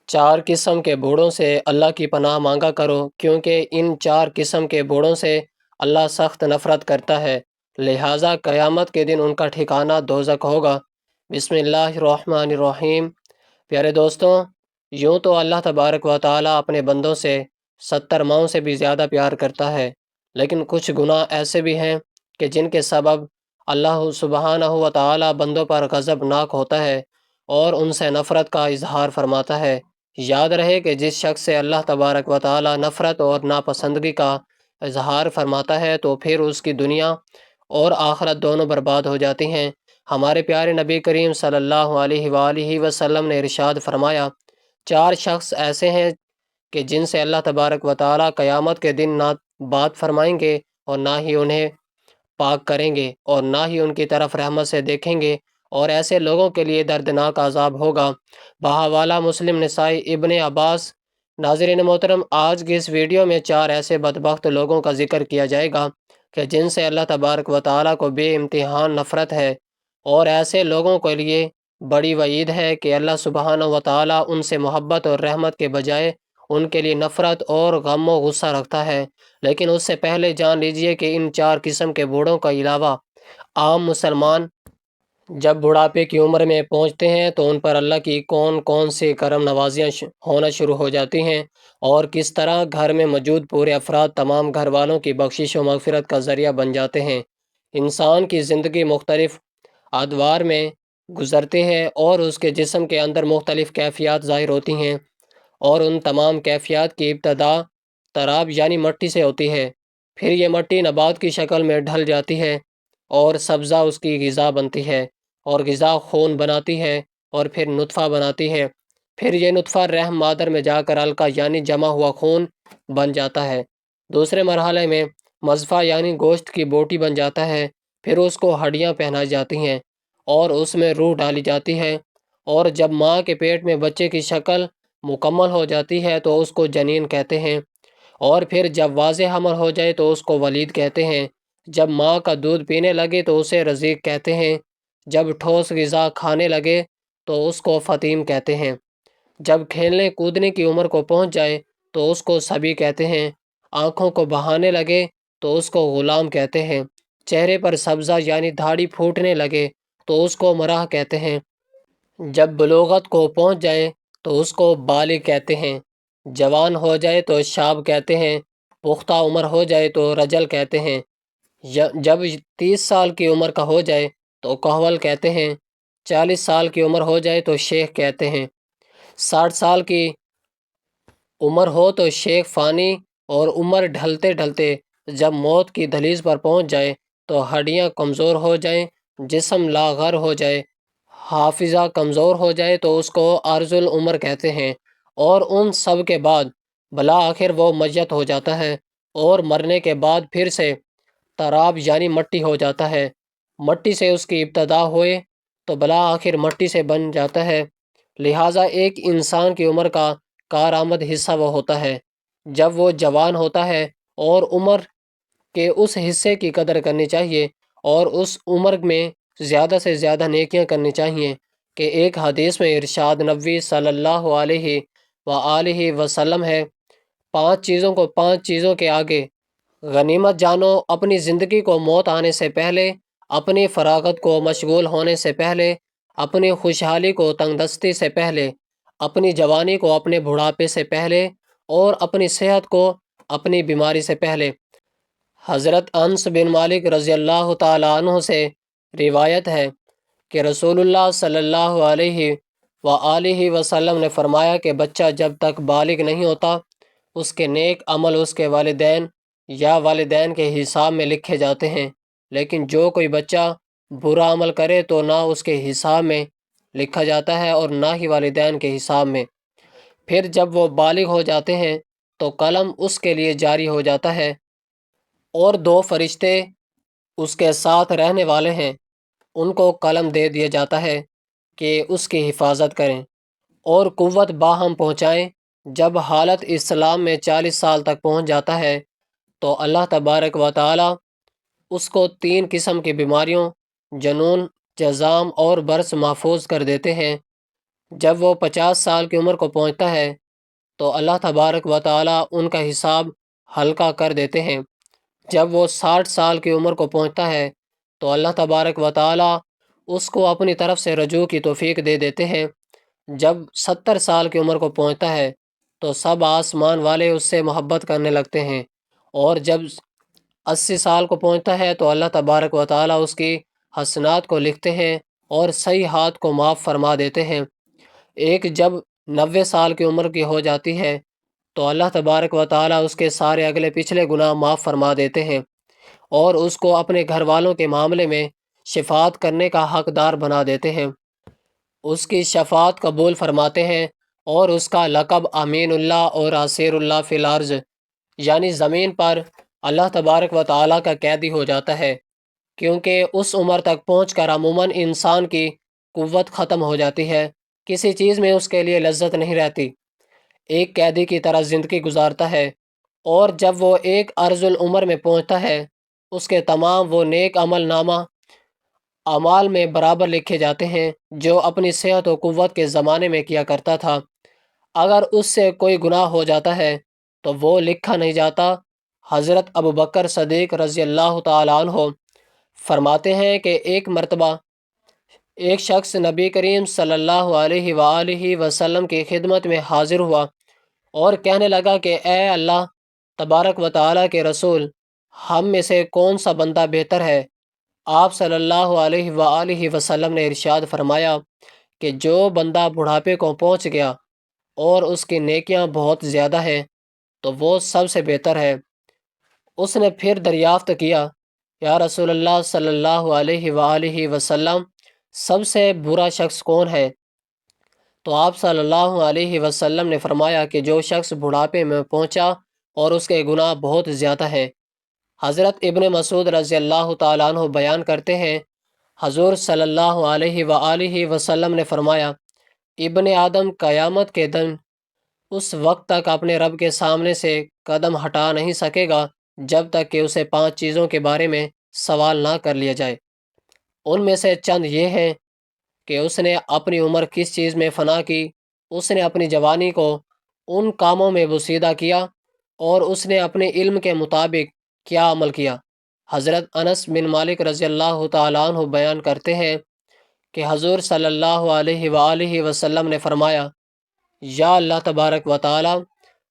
چار قسم کے بوڑھوں سے اللہ کی پناہ مانگا کرو، کیونکہ ان چار قسم کے بوڑھوں سے اللہ سخت نفرت کرتا ہے، لہٰذا قیامت کے دن ان کا ٹھکانہ دوزخ ہوگا۔ بسم اللہ الرحمن الرحیم۔ پیارے دوستوں، یوں تو اللہ تبارک و تعالیٰ اپنے بندوں سے 70 ماؤں سے بھی زیادہ پیار کرتا ہے، لیکن کچھ گناہ ایسے بھی ہیں کہ جن کے سبب اللہ سبحانہ و تعالیٰ بندوں پر غضبناک ہوتا ہے اور ان سے نفرت کا اظہار فرماتا ہے۔ یاد رہے کہ جس شخص سے اللہ تبارک و تعالیٰ نفرت اور ناپسندگی کا اظہار فرماتا ہے تو پھر اس کی دنیا اور آخرت دونوں برباد ہو جاتی ہیں۔ ہمارے پیارے نبی کریم صلی اللہ علیہ وآلہ وسلم نے ارشاد فرمایا، چار شخص ایسے ہیں کہ جن سے اللہ تبارک و تعالیٰ قیامت کے دن نہ بات فرمائیں گے اور نہ ہی انہیں پاک کریں گے اور نہ ہی ان کی طرف رحمت سے دیکھیں گے، اور ایسے لوگوں کے لیے دردناک عذاب ہوگا۔ بہاوالہ مسلم نسائی ابن عباس۔ ناظرین محترم، آج کی اس ویڈیو میں چار ایسے بدبخت لوگوں کا ذکر کیا جائے گا کہ جن سے اللہ تبارک و تعالیٰ کو بے امتحان نفرت ہے، اور ایسے لوگوں کے لیے بڑی وعید ہے کہ اللہ سبحانہ و تعالیٰ ان سے محبت اور رحمت کے بجائے ان کے لیے نفرت اور غم و غصہ رکھتا ہے۔ لیکن اس سے پہلے جان لیجئے کہ ان چار قسم کے بوڑھوں کا علاوہ عام مسلمان جب بڑھاپے کی عمر میں پہنچتے ہیں تو ان پر اللہ کی کون کون سی کرم نوازیاں ہونا شروع ہو جاتی ہیں، اور کس طرح گھر میں موجود پورے افراد تمام گھر والوں کی بخشش و مغفرت کا ذریعہ بن جاتے ہیں۔ انسان کی زندگی مختلف ادوار میں گزرتی ہے اور اس کے جسم کے اندر مختلف کیفیات ظاہر ہوتی ہیں، اور ان تمام کیفیات کی ابتدا تراب یعنی مٹی سے ہوتی ہے۔ پھر یہ مٹی نبات کی شکل میں ڈھل جاتی ہے اور سبزہ اس کی غذا بنتی ہے، اور غذا خون بناتی ہے، اور پھر نطفہ بناتی ہے۔ پھر یہ نطفہ رحم مادر میں جا کر حلقہ یعنی جمع ہوا خون بن جاتا ہے۔ دوسرے مرحلے میں مضغہ یعنی گوشت کی بوٹی بن جاتا ہے۔ پھر اس کو ہڈیاں پہنائی جاتی ہیں اور اس میں روح ڈالی جاتی ہے، اور جب ماں کے پیٹ میں بچے کی شکل مکمل ہو جاتی ہے تو اس کو جنین کہتے ہیں، اور پھر جب واضح حمل ہو جائے تو اس کو ولید کہتے ہیں۔ جب ماں کا دودھ پینے لگے تو اسے رضیق کہتے ہیں۔ جب ٹھوس غذا کھانے لگے تو اس کو فطیم کہتے ہیں۔ جب کھیلنے کودنے کی عمر کو پہنچ جائے تو اس کو صبی کہتے ہیں۔ آنکھوں کو بہانے لگے تو اس کو غلام کہتے ہیں۔ چہرے پر سبزہ یعنی دھاڑی پھوٹنے لگے تو اس کو مرح کہتے ہیں۔ جب بلوغت کو پہنچ جائے تو اس کو بالغ کہتے ہیں۔ جوان ہو جائے تو شاب کہتے ہیں۔ پختہ عمر ہو جائے تو رجل کہتے ہیں۔ جب 30 سال کی عمر کا ہو جائے تو کہول کہتے ہیں۔ 40 سال کی عمر ہو جائے تو شیخ کہتے ہیں۔ 60 سال کی عمر ہو تو شیخ فانی، اور عمر ڈھلتے ڈھلتے جب موت کی دہلیز پر پہنچ جائے تو ہڈیاں کمزور ہو جائیں، جسم لاغر ہو جائے، حافظہ کمزور ہو جائے تو اس کو عارض العمر کہتے ہیں، اور ان سب کے بعد بالآخر وہ میت ہو جاتا ہے، اور مرنے کے بعد پھر سے تراب یعنی مٹی ہو جاتا ہے۔ مٹی سے اس کی ابتدا ہوئے تو بالآخر مٹی سے بن جاتا ہے۔ لہٰذا ایک انسان کی عمر کا کارآمد حصہ وہ ہوتا ہے جب وہ جوان ہوتا ہے، اور عمر کے اس حصے کی قدر کرنی چاہیے اور اس عمر میں زیادہ سے زیادہ نیکیاں کرنی چاہیے، کہ ایک حدیث میں ارشاد نبوی صلی اللہ علیہ وآلہ وسلم ہے، 5 چیزوں کے آگے غنیمت جانو: اپنی زندگی کو موت آنے سے پہلے، اپنی فراغت کو مشغول ہونے سے پہلے، اپنی خوشحالی کو تنگ دستی سے پہلے، اپنی جوانی کو اپنے بڑھاپے سے پہلے، اور اپنی صحت کو اپنی بیماری سے پہلے۔ حضرت انس بن مالک رضی اللہ تعالیٰ عنہ سے روایت ہے کہ رسول اللہ صلی اللہ علیہ وآلہ وسلم نے فرمایا کہ بچہ جب تک بالغ نہیں ہوتا اس کے نیک عمل اس کے والدین یا والدین کے حساب میں لکھے جاتے ہیں، لیکن جو کوئی بچہ برا عمل کرے تو نہ اس کے حساب میں لکھا جاتا ہے اور نہ ہی والدین کے حساب میں۔ پھر جب وہ بالغ ہو جاتے ہیں تو قلم اس کے لیے جاری ہو جاتا ہے، اور 2 فرشتے اس کے ساتھ رہنے والے ہیں، ان کو قلم دے دیا جاتا ہے کہ اس کی حفاظت کریں اور قوت باہم پہنچائیں۔ جب حالت اسلام میں 40 سال تک پہنچ جاتا ہے تو اللہ تبارک و تعالی اس کو 3 قسم کی بیماریوں جنون، جذام اور برس محفوظ کر دیتے ہیں۔ جب وہ 50 سال کی عمر کو پہنچتا ہے تو اللہ تبارک و تعالیٰ ان کا حساب ہلکا کر دیتے ہیں۔ جب وہ 60 سال کی عمر کو پہنچتا ہے تو اللہ تبارک و تعالیٰ اس کو اپنی طرف سے رجوع کی توفیق دے دیتے ہیں۔ جب 70 سال کی عمر کو پہنچتا ہے تو سب آسمان والے اس سے محبت کرنے لگتے ہیں، اور جب 80 سال کو پہنچتا ہے تو اللہ تبارک و تعالیٰ اس کی حسنات کو لکھتے ہیں اور سیئات کو معاف فرما دیتے ہیں۔ ایک جب 90 سال کی عمر کی ہو جاتی ہے تو اللہ تبارک و تعالیٰ اس کے سارے اگلے پچھلے گناہ معاف فرما دیتے ہیں اور اس کو اپنے گھر والوں کے معاملے میں شفاعت کرنے کا حقدار بنا دیتے ہیں، اس کی شفاعت قبول فرماتے ہیں، اور اس کا لقب امین اللہ اور اسیر اللہ فی الارض، یعنی زمین پر اللہ تبارک و تعالیٰ کا قیدی ہو جاتا ہے، کیونکہ اس عمر تک پہنچ کر عموماً انسان کی قوت ختم ہو جاتی ہے، کسی چیز میں اس کے لیے لذت نہیں رہتی، ایک قیدی کی طرح زندگی گزارتا ہے۔ اور جب وہ ایک ارذ العمر میں پہنچتا ہے اس کے تمام وہ نیک عمل نامہ اعمال میں برابر لکھے جاتے ہیں جو اپنی صحت و قوت کے زمانے میں کیا کرتا تھا۔ اگر اس سے کوئی گناہ ہو جاتا ہے تو وہ لکھا نہیں جاتا۔ حضرت ابوبکر صدیق رضی اللہ تعالیٰ عنہ فرماتے ہیں کہ ایک مرتبہ ایک شخص نبی کریم صلی اللہ علیہ وآلہ وسلم کی خدمت میں حاضر ہوا اور کہنے لگا کہ اے اللہ تبارک و تعالیٰ کے رسول، ہم میں سے کون سا بندہ بہتر ہے؟ آپ صلی اللہ علیہ وآلہ وسلم نے ارشاد فرمایا کہ جو بندہ بڑھاپے کو پہنچ گیا اور اس کی نیکیاں بہت زیادہ ہیں تو وہ سب سے بہتر ہے۔ اس نے پھر دریافت کیا، یا رسول اللہ صلی اللہ علیہ وآلہ وسلم، سب سے برا شخص کون ہے؟ تو آپ صلی اللہ علیہ وسلم نے فرمایا کہ جو شخص بڑھاپے میں پہنچا اور اس کے گناہ بہت زیادہ ہیں۔ حضرت ابن مسعود رضی اللہ تعالیٰ عنہ بیان کرتے ہیں، حضور صلی اللہ علیہ وآلہ وسلم نے فرمایا، ابن آدم قیامت کے دن اس وقت تک اپنے رب کے سامنے سے قدم ہٹا نہیں سکے گا جب تک کہ اسے 5 چیزوں کے بارے میں سوال نہ کر لیا جائے۔ ان میں سے چند یہ ہیں کہ اس نے اپنی عمر کس چیز میں فنا کی، اس نے اپنی جوانی کو ان کاموں میں بسیدہ کیا، اور اس نے اپنے علم کے مطابق کیا عمل کیا۔ حضرت انس بن مالک رضی اللہ تعالیٰ عنہ بیان کرتے ہیں کہ حضور صلی اللہ علیہ وآلہ وسلم نے فرمایا، یا اللہ تبارک و تعالیٰ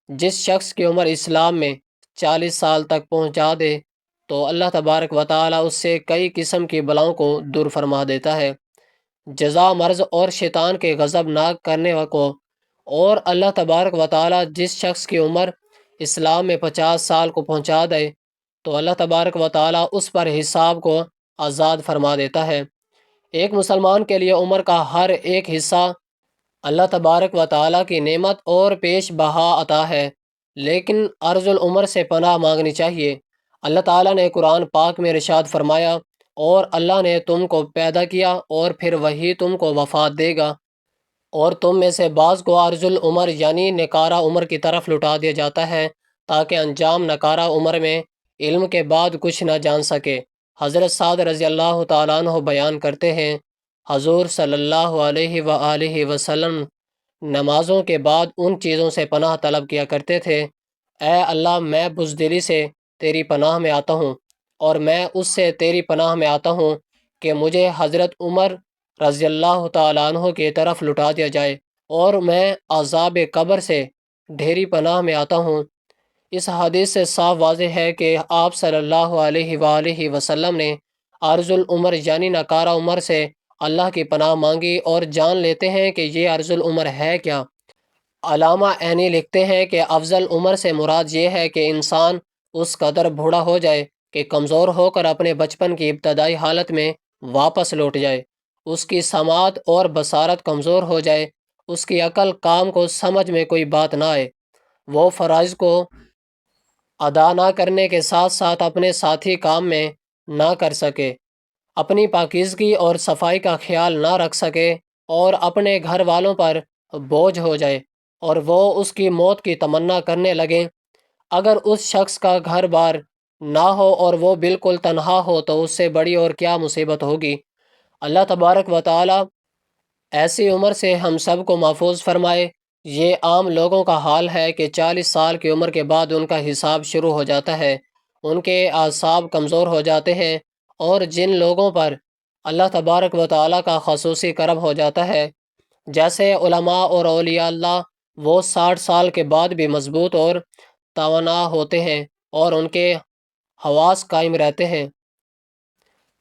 جس شخص کی عمر اسلام میں 40 سال تک پہنچا دے تو اللہ تبارک و تعالیٰ اس سے کئی قسم کی بلاؤں کو دور فرما دیتا ہے۔ جزا، مرض اور شیطان کے غضب ناک کرنے کو، اور اللہ تبارک و تعالیٰ جس شخص کی عمر اسلام میں 50 سال کو پہنچا دے تو اللہ تبارک و تعالیٰ اس پر حساب کو آزاد فرما دیتا ہے۔ ایک مسلمان کے لیے عمر کا ہر ایک حصہ اللہ تبارک و تعالیٰ کی نعمت اور پیش بہا عطا ہے، لیکن ارذ العمر سے پناہ مانگنی چاہیے۔ اللہ تعالیٰ نے قرآن پاک میں ارشاد فرمایا، اور اللہ نے تم کو پیدا کیا اور پھر وہی تم کو وفات دے گا، اور تم میں سے بعض کو ارذ العمر یعنی نکارہ عمر کی طرف لٹا دیا جاتا ہے تاکہ انجام نکارہ عمر میں علم کے بعد کچھ نہ جان سکے۔ حضرت سعد رضی اللہ تعالیٰ عنہ بیان کرتے ہیں، حضور صلی اللہ علیہ وآلہ وسلم نمازوں کے بعد ان چیزوں سے پناہ طلب کیا کرتے تھے، اے اللہ میں بزدلی سے تیری پناہ میں آتا ہوں، اور میں اس سے تیری پناہ میں آتا ہوں کہ مجھے حضرت عمر رضی اللہ تعالیٰ عنہ کی طرف لٹا دیا جائے، اور میں عذاب قبر سے ڈھیری پناہ میں آتا ہوں۔ اس حدیث سے صاف واضح ہے کہ آپ صلی اللہ علیہ وآلہ وسلم نے ارذ العمر یعنی نکارہ عمر سے اللہ کی پناہ مانگی، اور جان لیتے ہیں کہ یہ ارذ العمر ہے کیا۔ علامہ عینی لکھتے ہیں کہ افضل عمر سے مراد یہ ہے کہ انسان اس قدر بوڑھا ہو جائے کہ کمزور ہو کر اپنے بچپن کی ابتدائی حالت میں واپس لوٹ جائے، اس کی سماعت اور بصارت کمزور ہو جائے، اس کی عقل کام کو سمجھ میں کوئی بات نہ آئے، وہ فرائض کو ادا نہ کرنے کے ساتھ ساتھ اپنے ساتھی کام میں نہ کر سکے، اپنی پاکیزگی اور صفائی کا خیال نہ رکھ سکے، اور اپنے گھر والوں پر بوجھ ہو جائے، اور وہ اس کی موت کی تمنا کرنے لگیں۔ اگر اس شخص کا گھر بار نہ ہو اور وہ بالکل تنہا ہو تو اس سے بڑی اور کیا مصیبت ہوگی۔ اللہ تبارک و تعالیٰ ایسی عمر سے ہم سب کو محفوظ فرمائے۔ یہ عام لوگوں کا حال ہے کہ 40 سال کی عمر کے بعد ان کا حساب شروع ہو جاتا ہے، ان کے اعصاب کمزور ہو جاتے ہیں، اور جن لوگوں پر اللہ تبارک و تعالیٰ کا خصوصی کرم ہو جاتا ہے جیسے علماء اور اولیاء اللہ، وہ 60 سال کے بعد بھی مضبوط اور توانا ہوتے ہیں اور ان کے حواس قائم رہتے ہیں۔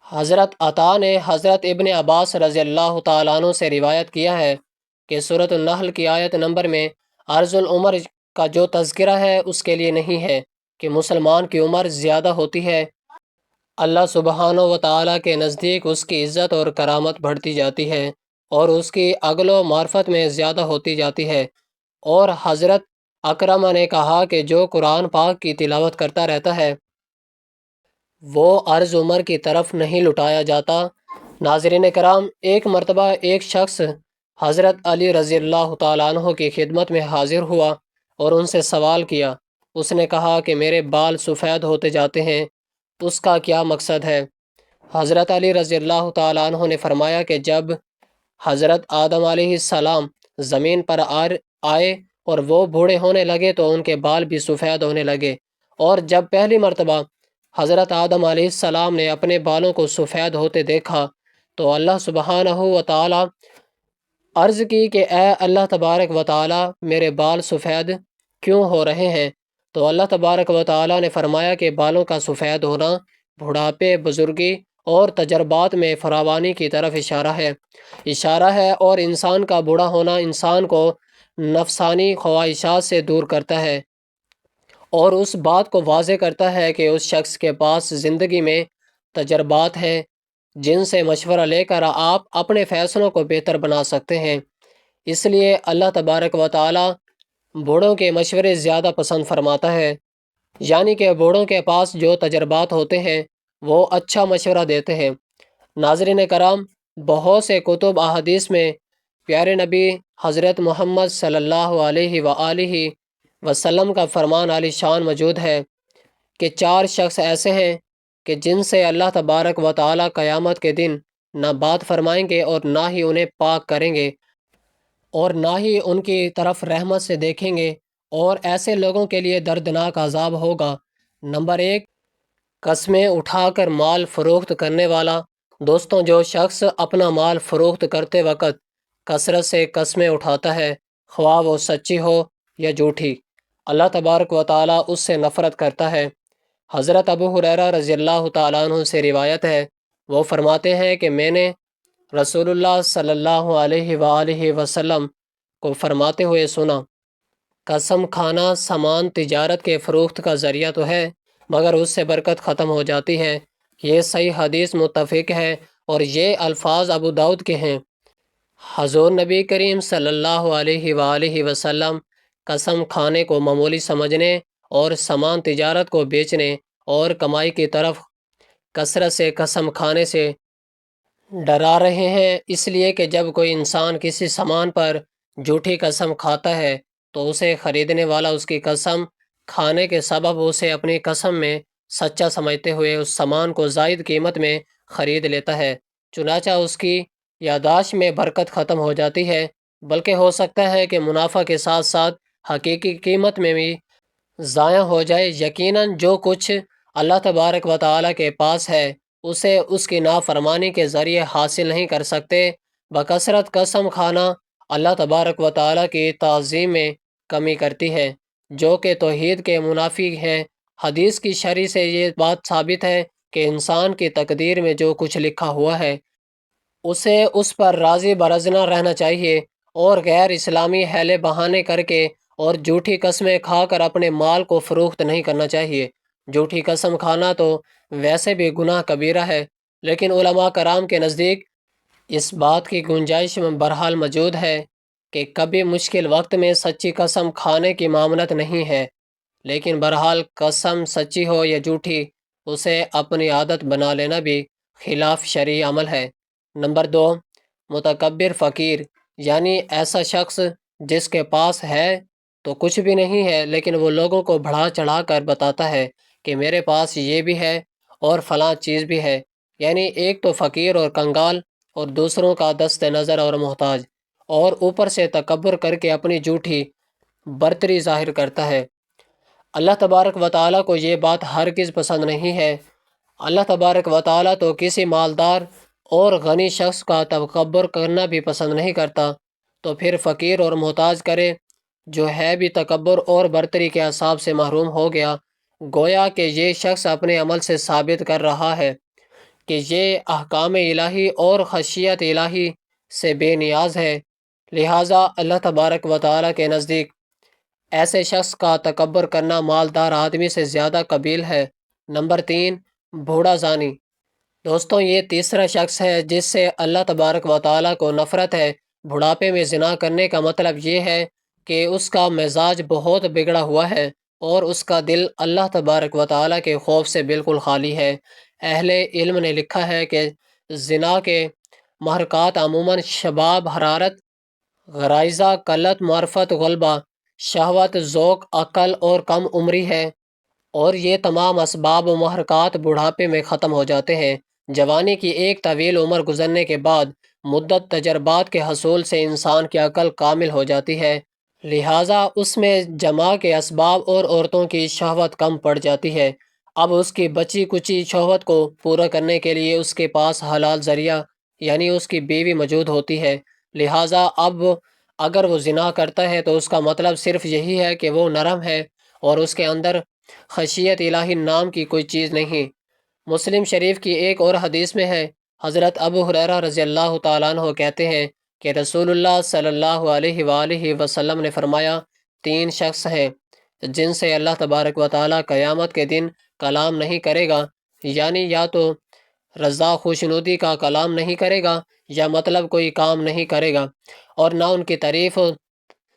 حضرت عطا نے حضرت ابن عباس رضی اللہ تعالیٰ عنہ سے روایت کیا ہے کہ سورۃ النحل کی آیت نمبر میں عرض العمر کا جو تذکرہ ہے اس کے لیے نہیں ہے کہ مسلمان کی عمر زیادہ ہوتی ہے، اللہ سبحانہ و تعالیٰ کے نزدیک اس کی عزت اور کرامت بڑھتی جاتی ہے اور اس کی عقل و معرفت میں زیادہ ہوتی جاتی ہے۔ اور حضرت اکرمہ نے کہا کہ جو قرآن پاک کی تلاوت کرتا رہتا ہے وہ عرض عمر کی طرف نہیں لٹایا جاتا۔ ناظرین کرام، ایک مرتبہ ایک شخص حضرت علی رضی اللہ تعالیٰ عنہ کی خدمت میں حاضر ہوا اور ان سے سوال کیا۔ اس نے کہا کہ میرے بال سفید ہوتے جاتے ہیں، اس کا کیا مقصد ہے؟ حضرت علی رضی اللہ تعالیٰ عنہ نے فرمایا کہ جب حضرت آدم علیہ السلام زمین پر آئے اور وہ بوڑھے ہونے لگے تو ان کے بال بھی سفید ہونے لگے، اور جب پہلی مرتبہ حضرت آدم علیہ السلام نے اپنے بالوں کو سفید ہوتے دیکھا تو اللہ سبحانہ و تعالیٰ عرض کی کہ اے اللہ تبارک و تعالیٰ، میرے بال سفید کیوں ہو رہے ہیں؟ تو اللہ تبارک و تعالیٰ نے فرمایا کہ بالوں کا سفید ہونا بڑھاپے، بزرگی اور تجربات میں فراوانی کی طرف اشارہ ہے، اور انسان کا بوڑھا ہونا انسان کو نفسانی خواہشات سے دور کرتا ہے اور اس بات کو واضح کرتا ہے کہ اس شخص کے پاس زندگی میں تجربات ہیں جن سے مشورہ لے کر آپ اپنے فیصلوں کو بہتر بنا سکتے ہیں۔ اس لیے اللہ تبارک و تعالیٰ بوڑھوں کے مشورے زیادہ پسند فرماتا ہے، یعنی کہ بوڑھوں کے پاس جو تجربات ہوتے ہیں وہ اچھا مشورہ دیتے ہیں۔ ناظرین کرام، بہت سے کتب احادیث میں پیارے نبی حضرت محمد صلی اللہ علیہ وآلہ وسلم کا فرمان عالی شان موجود ہے کہ 4 شخص ایسے ہیں کہ جن سے اللہ تبارک و تعالیٰ قیامت کے دن نہ بات فرمائیں گے اور نہ ہی انہیں پاک کریں گے اور نہ ہی ان کی طرف رحمت سے دیکھیں گے، اور ایسے لوگوں کے لیے دردناک عذاب ہوگا۔ نمبر 1، قسمیں اٹھا کر مال فروخت کرنے والا۔ دوستوں، جو شخص اپنا مال فروخت کرتے وقت کثرت سے قسمیں اٹھاتا ہے، خواہ وہ سچی ہو یا جھوٹی، اللہ تبارک و تعالیٰ اس سے نفرت کرتا ہے۔ حضرت ابو ہریرہ رضی اللہ تعالیٰ عنہ سے روایت ہے، وہ فرماتے ہیں کہ میں نے رسول اللہ صلی اللہ علیہ وآلہ وسلم کو فرماتے ہوئے سنا، قسم کھانا سامان تجارت کے فروخت کا ذریعہ تو ہے مگر اس سے برکت ختم ہو جاتی ہے۔ یہ صحیح حدیث متفق ہے اور یہ الفاظ ابو داؤد کے ہیں۔ حضور نبی کریم صلی اللہ علیہ وآلہ وسلم قسم کھانے کو معمولی سمجھنے اور سامان تجارت کو بیچنے اور کمائی کی طرف کثرت سے قسم کھانے سے ڈرا رہے ہیں، اس لیے کہ جب کوئی انسان کسی سامان پر جھوٹی قسم کھاتا ہے تو اسے خریدنے والا اس کی قسم کھانے کے سبب اسے اپنی قسم میں سچا سمجھتے ہوئے اس سامان کو زائد قیمت میں خرید لیتا ہے، چنانچہ اس کی یادداشت میں برکت ختم ہو جاتی ہے، بلکہ ہو سکتا ہے کہ منافع کے ساتھ ساتھ حقیقی قیمت میں بھی ضائع ہو جائے۔ یقیناً جو کچھ اللہ تبارک و تعالیٰ کے پاس ہے اسے اس کی نافرمانی کے ذریعے حاصل نہیں کر سکتے۔ بکثرت قسم کھانا اللہ تبارک و تعالیٰ کی تعظیم میں کمی کرتی ہے، جو کہ توحید کے منافی ہے۔ حدیث کی شرح سے یہ بات ثابت ہے کہ انسان کی تقدیر میں جو کچھ لکھا ہوا ہے اسے اس پر راضی برض نہ رہنا چاہیے، اور غیر اسلامی حیلے بہانے کر کے اور جھوٹی قسمیں کھا کر اپنے مال کو فروخت نہیں کرنا چاہیے۔ جھوٹی قسم کھانا تو ویسے بھی گناہ کبیرہ ہے، لیکن علماء کرام کے نزدیک اس بات کی گنجائش میں بہرحال موجود ہے کہ کبھی مشکل وقت میں سچی قسم کھانے کی ممانعت نہیں ہے، لیکن بہرحال قسم سچی ہو یا جھوٹی اسے اپنی عادت بنا لینا بھی خلاف شرعی عمل ہے۔ نمبر 2، متکبر فقیر، یعنی ایسا شخص جس کے پاس ہے تو کچھ بھی نہیں ہے لیکن وہ لوگوں کو بڑھا چڑھا کر بتاتا ہے کہ میرے پاس یہ بھی ہے اور فلاں چیز بھی ہے، یعنی ایک تو فقیر اور کنگال اور دوسروں کا دست نظر اور محتاج، اور اوپر سے تکبر کر کے اپنی جھوٹی برتری ظاہر کرتا ہے۔ اللہ تبارک و تعالیٰ کو یہ بات ہرگز پسند نہیں ہے۔ اللہ تبارک و تعالیٰ تو کسی مالدار اور غنی شخص کا تکبر کرنا بھی پسند نہیں کرتا، تو پھر فقیر اور محتاج کرے جو ہے بھی تکبر اور برتری کے اعصاب سے محروم ہو گیا۔ گویا کہ یہ شخص اپنے عمل سے ثابت کر رہا ہے کہ یہ احکام الہی اور خشیت الہی سے بے نیاز ہے، لہٰذا اللہ تبارک و تعالیٰ کے نزدیک ایسے شخص کا تکبر کرنا مالدار آدمی سے زیادہ قبیل ہے۔ نمبر 3، بوڑھا زانی۔ دوستوں، یہ تیسرا شخص ہے جس سے اللہ تبارک و تعالیٰ کو نفرت ہے۔ بڑھاپے میں زنا کرنے کا مطلب یہ ہے کہ اس کا مزاج بہت بگڑا ہوا ہے اور اس کا دل اللہ تبارک و تعالیٰ کے خوف سے بالکل خالی ہے۔ اہل علم نے لکھا ہے کہ زنا کے محرکات عموماً شباب، حرارت، غرائزہ، قلت معرفت، غلبہ، شہوت، ذوق، عقل اور کم عمری ہے، اور یہ تمام اسباب و محرکات بڑھاپے میں ختم ہو جاتے ہیں۔ جوانی کی ایک طویل عمر گزرنے کے بعد مدت تجربات کے حصول سے انسان کی عقل کامل ہو جاتی ہے، لہٰذا اس میں جماع کے اسباب اور عورتوں کی شہوت کم پڑ جاتی ہے۔ اب اس کی بچی کچی شہوت کو پورا کرنے کے لیے اس کے پاس حلال ذریعہ یعنی اس کی بیوی موجود ہوتی ہے، لہٰذا اب اگر وہ زنا کرتا ہے تو اس کا مطلب صرف یہی ہے کہ وہ نرم ہے اور اس کے اندر خشیت الہی نام کی کوئی چیز نہیں۔ مسلم شریف کی ایک اور حدیث میں ہے، حضرت ابو ہریرہ رضی اللہ تعالیٰ عنہ کہتے ہیں کہ رسول اللہ صلی اللہ علیہ وآلہ وسلم نے فرمایا، 3 شخص ہیں جن سے اللہ تبارک و تعالیٰ قیامت کے دن کلام نہیں کرے گا، یعنی یا تو رضا خوشنودی کا کلام نہیں کرے گا یا مطلب کوئی کام نہیں کرے گا، اور نہ ان کی تعریف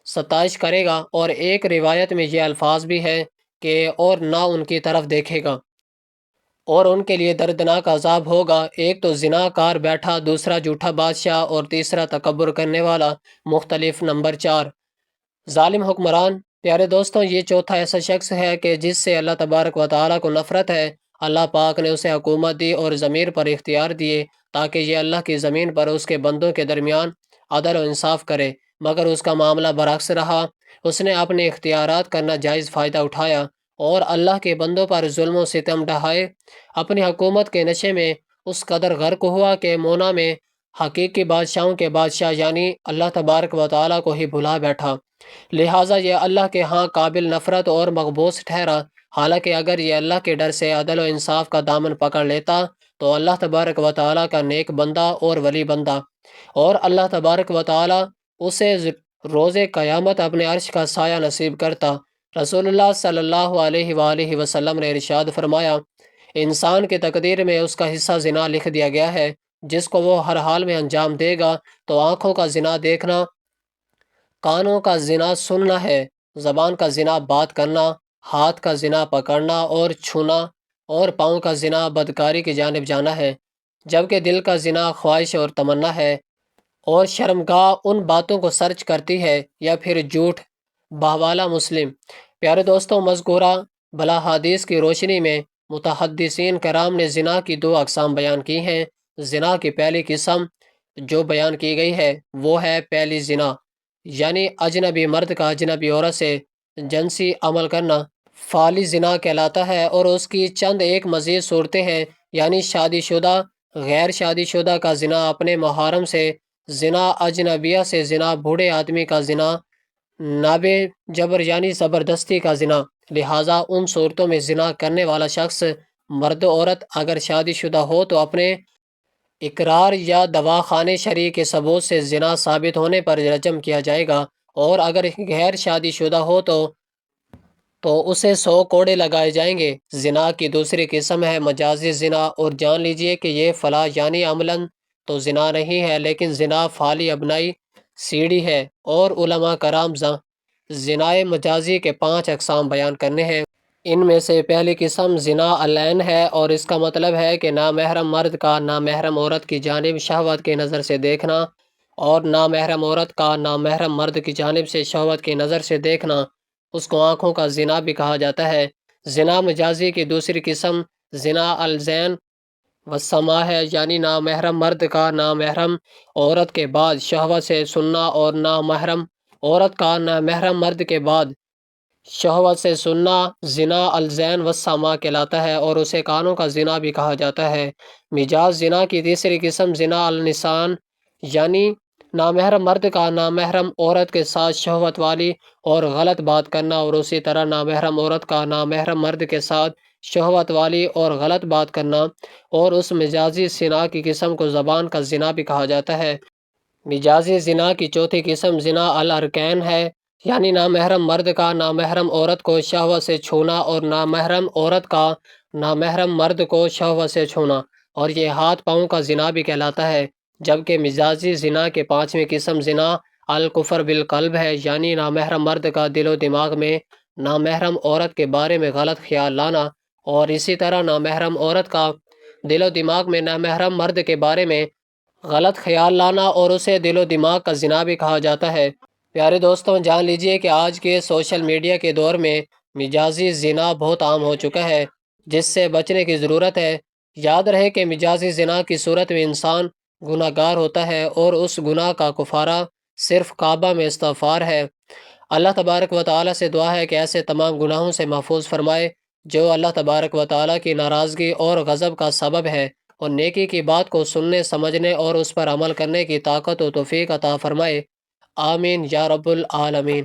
ستائش کرے گا، اور ایک روایت میں یہ الفاظ بھی ہے کہ اور نہ ان کی طرف دیکھے گا، اور ان کے لیے دردناک عذاب ہوگا۔ ایک تو زنا کار بیٹھا، دوسرا جھوٹا بادشاہ، اور تیسرا تکبر کرنے والا۔ مختلف۔ نمبر 4، ظالم حکمران۔ پیارے دوستوں، یہ چوتھا ایسا شخص ہے کہ جس سے اللہ تبارک و تعالیٰ کو نفرت ہے۔ اللہ پاک نے اسے حکومت دی اور ضمیر پر اختیار دیے تاکہ یہ اللہ کی زمین پر اس کے بندوں کے درمیان عدل و انصاف کرے، مگر اس کا معاملہ برعکس رہا۔ اس نے اپنے اختیارات کا ناجائز فائدہ اٹھایا اور اللہ کے بندوں پر ظلم و ستم ڈھائے۔ اپنی حکومت کے نشے میں اس قدر غرق ہوا کہ مونا میں حقیقی بادشاہوں کے بادشاہ یعنی اللہ تبارک و تعالیٰ کو ہی بھلا بیٹھا، لہٰذا یہ اللہ کے ہاں قابل نفرت اور مقبوس ٹھہرا۔ حالانکہ اگر یہ اللہ کے ڈر سے عدل و انصاف کا دامن پکڑ لیتا تو اللہ تبارک و تعالیٰ کا نیک بندہ اور ولی بندہ، اور اللہ تبارک و تعالیٰ اسے روز قیامت اپنے عرش کا سایہ نصیب کرتا۔ رسول اللہ صلی اللہ علیہ وآلہ وسلم نے ارشاد فرمایا، انسان کی تقدیر میں اس کا حصہ زنا لکھ دیا گیا ہے، جس کو وہ ہر حال میں انجام دے گا تو آنکھوں کا زنا دیکھنا، کانوں کا زنا سننا ہے، زبان کا زنا بات کرنا، ہاتھ کا زنا پکڑنا اور چھونا، اور پاؤں کا زنا بدکاری کی جانب جانا ہے، جبکہ دل کا زنا خواہش اور تمنا ہے، اور شرمگاہ ان باتوں کو سرچ کرتی ہے یا پھر جھوٹ۔ بحوالہ مسلم۔ پیارے دوستوں، مذکورہ بلا حدیث کی روشنی میں متحدثین کرام نے زنا کی 2 اقسام بیان کی ہیں۔ زنا کی پہلی قسم جو بیان کی گئی ہے وہ ہے پہلی زنا، یعنی اجنبی مرد کا اجنبی عورت سے جنسی عمل کرنا، فعلی زنا کہلاتا ہے، اور اس کی چند ایک مزید صورتیں ہیں، یعنی شادی شدہ، غیر شادی شدہ کا زنا اپنے محرم سے زنا، اجنبیہ سے زنا، بوڑھے آدمی کا زنا، نابے جبر یعنی زبردستی کا زنا۔ لہٰذا ان صورتوں میں زنا کرنے والا شخص مرد و عورت اگر شادی شدہ ہو تو اپنے اقرار یا دواخانے شرعی کے ثبوت سے زنا ثابت ہونے پر رجم کیا جائے گا، اور اگر غیر شادی شدہ ہو تو اسے 100 کوڑے لگائے جائیں گے۔ زنا کی دوسری قسم ہے مجازی زنا، اور جان لیجئے کہ یہ فلا یعنی عملاً تو زنا نہیں ہے، لیکن زنا فعلی ابنائی سیڑھی ہے، اور علماء کرام زنائے مجازی کے 5 اقسام بیان کرنے ہیں۔ ان میں سے پہلی قسم زنا العین ہے، اور اس کا مطلب ہے کہ نامحرم مرد کا نامحرم عورت کی جانب شہوت کی نظر سے دیکھنا، اور نامحرم عورت کا نامحرم مرد کی جانب سے شہوت کی نظر سے دیکھنا، اس کو آنکھوں کا زنا بھی کہا جاتا ہے۔ زنا مجازی کی دوسری قسم زنا الزین والسما ہے یعنی نامحرم مرد کا نامحرم عورت کے بعد شہوت سے سننا، اور نامحرم عورت کا نامحرم مرد کے بعد شہوت سے سننا زنا الزین والسما کہلاتا ہے، اور اسے کانوں کا زنا بھی کہا جاتا ہے۔ مجاز زنا کی تیسری قسم زنا النسان یعنی نامحرم مرد کا نامحرم عورت کے ساتھ شہوت والی اور غلط بات کرنا، اور اسی طرح نامحرم عورت کا نامحرم مرد کے ساتھ شہوت والی اور غلط بات کرنا، اور اس مجازی زنا کی قسم کو زبان کا زنا بھی کہا جاتا ہے۔ مجازی زنا کی چوتھی قسم زنا الارکین ہے، یعنی نامحرم مرد کا نامحرم عورت کو شہوت سے چھونا، اور نامحرم عورت کا نامحرم مرد کو شہوت سے چھونا، اور یہ ہاتھ پاؤں کا زنا بھی کہلاتا ہے۔ جبکہ مجازی زنا کے پانچویں قسم زنا الکفر بالقلب ہے، یعنی نامحرم مرد کا دل و دماغ میں نامحرم عورت کے بارے میں غلط خیال لانا، اور اسی طرح نامحرم عورت کا دل و دماغ میں نامحرم مرد کے بارے میں غلط خیال لانا، اور اسے دل و دماغ کا زنا بھی کہا جاتا ہے۔ پیارے دوستوں، جان لیجئے کہ آج کے سوشل میڈیا کے دور میں مجازی زنا بہت عام ہو چکا ہے، جس سے بچنے کی ضرورت ہے۔ یاد رہے کہ مجازی زنا کی صورت میں انسان گناہ گار ہوتا ہے، اور اس گناہ کا کفارہ صرف کعبہ میں استغفار ہے۔ اللہ تبارک و تعالیٰ سے دعا ہے کہ ایسے تمام گناہوں سے محفوظ فرمائے جو اللہ تبارک و تعالیٰ کی ناراضگی اور غضب کا سبب ہے، اور نیکی کی بات کو سننے، سمجھنے اور اس پر عمل کرنے کی طاقت و توفیق عطا فرمائے۔ آمین یا رب العالمین۔